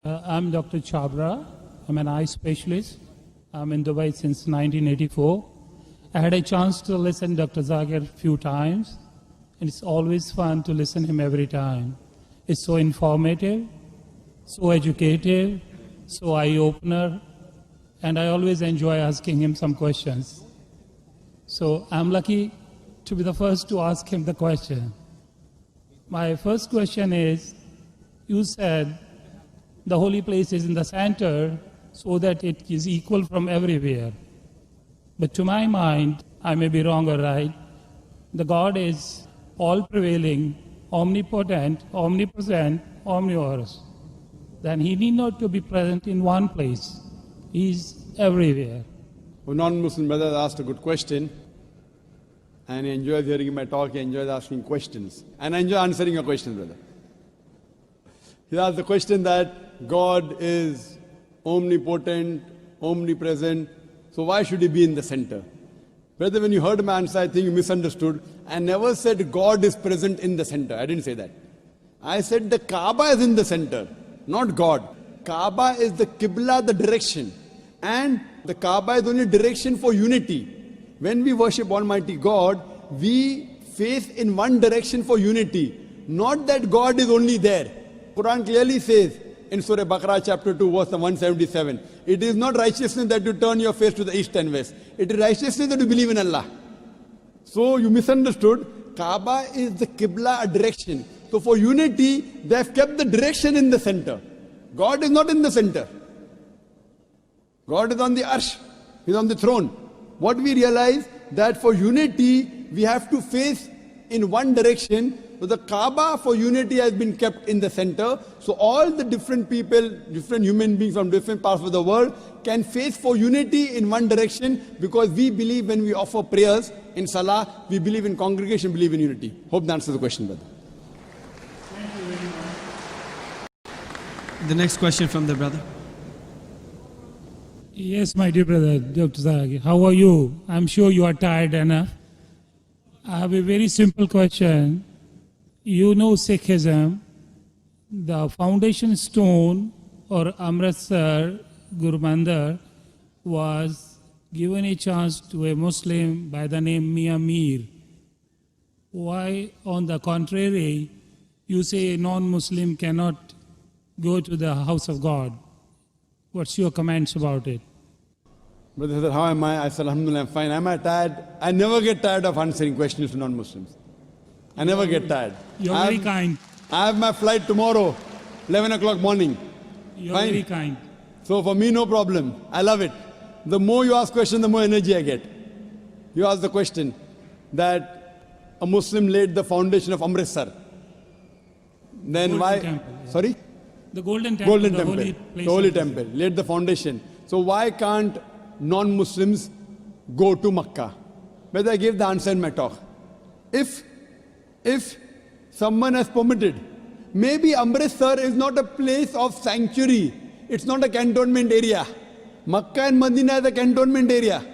I'm Dr. Chabra. I'm an eye specialist. I'm in Dubai since 1984. I had a chance to listen to Dr. Zakir a few times, and it's always fun to listen to him every time. It's so informative, so educative, so eye-opener, and I always enjoy asking him some questions. So I'm lucky to be the first to ask him the question. My first question is, you said the holy place is in the center so that it is equal from everywhere. But to my mind, I may be wrong or right, the God is all-prevailing, omnipotent, omnipresent, omnivorous. Then he need not to be present in one place. He is everywhere. A non-Muslim brother asked a good question, and he enjoys hearing my talk, he enjoys asking questions. And I enjoy answering your questions, brother. He asked the question that God is omnipotent, omnipresent, so why should he be in the center? Brother, when you heard my answer, I think you misunderstood. I never said God is present in the center. I didn't say that. I said the Kaaba is in the center, not God. Kaaba is the Qibla, the direction. And the Kaaba is only direction for unity. When we worship Almighty God, we face in one direction for unity. Not that God is only there. Quran clearly says in Surah Baqarah chapter 2 verse 177, it is not righteousness that you turn your face to the east and west. It is righteousness that you believe in Allah. So you misunderstood. Kaaba is the Qibla, a direction. So for unity, they have kept the direction in the center. God is not in the center. God is on the arsh. He is on the throne. What we realize that for unity, we have to face in one direction. So the Kaaba for unity has been kept in the center. So all the different people, different human beings from different parts of the world can face for unity in one direction, because we believe when we offer prayers in Salah, we believe in congregation, believe in unity. Hope that answers the question, brother. The next question from the brother. Yes, my dear brother, Dr. Zakir, how are you? I'm sure you are tired enough. I have a very simple question. You know Sikhism, the foundation stone or Amritsar Guru Mandir was given a chance to a Muslim by the name Mia Mir. Why, on the contrary, you say a non-Muslim cannot go to the house of God? What's your comments about it? Brother said, how am I? I said, Alhamdulillah, I'm fine. Am I tired? I never get tired of answering questions to non-Muslims. I never get tired. You're very kind. I have my flight tomorrow, 11 o'clock morning. You're Fine. very kind. So for me, no problem. I love it. The more you ask questions, the more energy I get. You ask the question that a Muslim laid the foundation of Amritsar. Then Golden why? Temple, yeah. Sorry? The Golden Temple, Golden the Temple. holy place. The Holy of Temple. Laid the foundation. So why can't non-Muslims go to Makkah? Whether I gave the answer in my talk. If someone has permitted, maybe Amritsar is not a place of sanctuary. It's not a cantonment area. Makkah and Medina is a cantonment area.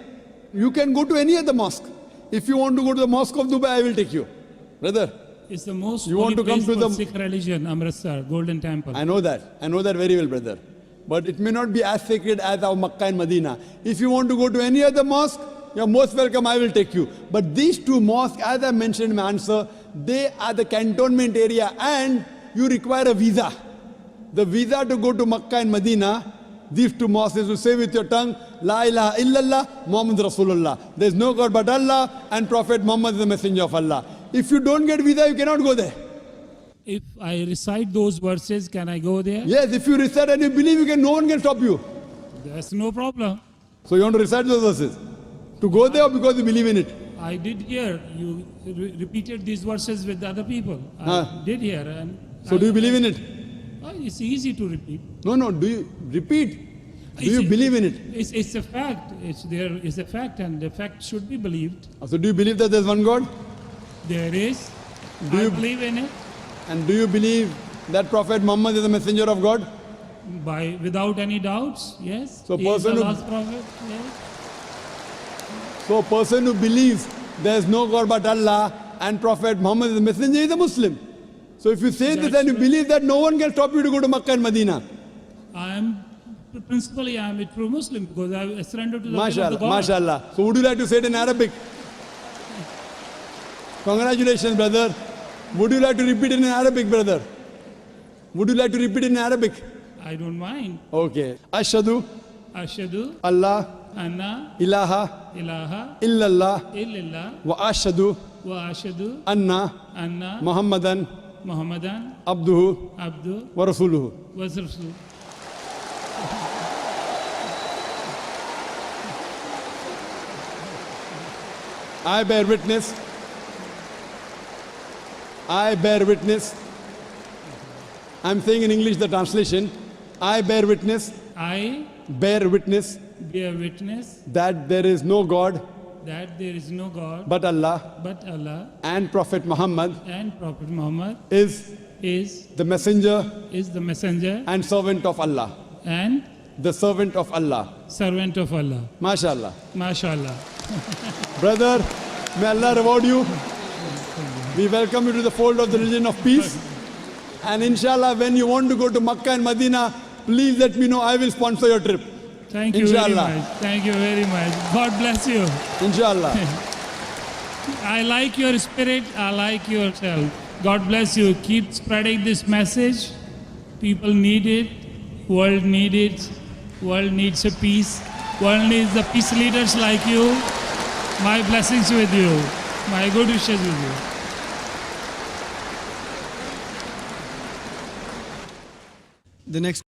You can go to any other mosque. If you want to go to the Mosque of Dubai, I will take you. Brother, It's the most you holy want to come place to for the Sikh religion, Amritsar, Golden Temple. I know that. I know that very well, brother. But it may not be as sacred as our Makkah and Medina. If you want to go to any other mosque, you're most welcome, I will take you. But these two mosques, as I mentioned in my answer, they are the cantonment area and you require a visa. The visa to go to Makkah and Medina, these two mosques, is to say with your tongue, La ilaha illallah, Muhammad Rasulullah. There is no God but Allah, and Prophet Muhammad is the messenger of Allah. If you don't get visa, you cannot go there. If I recite those verses, can I go there? Yes, if you recite and you believe, no one can stop you. There's no problem. So you want to recite those verses? To go there or because you believe in it? I did hear you repeated these verses with other people. I did hear. And So do you believe in it? It's easy to repeat. No, do you repeat? Do you believe in it? It's a fact. It's a fact, and the fact should be believed. So do you believe that there's one God? There is. Do I you- believe in it And do you believe that Prophet Muhammad is the messenger of God? without any doubts. Yes. So He is the person who- last prophet. Yes. So a person who believes there's no God but Allah and Prophet Muhammad is the messenger is a Muslim. So if you say this That's and you right. believe that, no one can stop you to go to Makkah and Medina. Principally I am a true Muslim because I surrendered to the will of the MashaAllah, God. MashaAllah. So would you like to say it in Arabic? Congratulations, brother. Would you like to repeat it in Arabic, brother? Would you like to repeat it in Arabic? I don't mind. Okay. Ashhadu Ashhadu Allah anna ilaha ilaha illallah illallah wa ashhadu wa ashhadu anna anna Muhammadan Muhammadan abduhu abdu wa rasuluhu. wa rasul. I bear witness. I bear witness. I'm saying in English the translation. I bear witness, I bear witness bear witness that there is no God that there is no God but Allah but Allah, and Prophet Muhammad and Prophet Muhammad is is the messenger the messenger and servant of Allah. and The servant of Allah. servant of Allah. MashaAllah. MashaAllah. Brother, may Allah reward you. We welcome you to the fold of the religion of peace. And inshallah, when you want to go to Makkah and Medina, please let me know. I will sponsor your trip. Thank you very Inshallah. much. Thank you very much. God bless you. Inshallah. I like your spirit. I like yourself. God bless you. Keep spreading this message. People need it. World need it. World needs a peace. World needs the peace leaders like you. My blessings with you. My good wishes with you. The next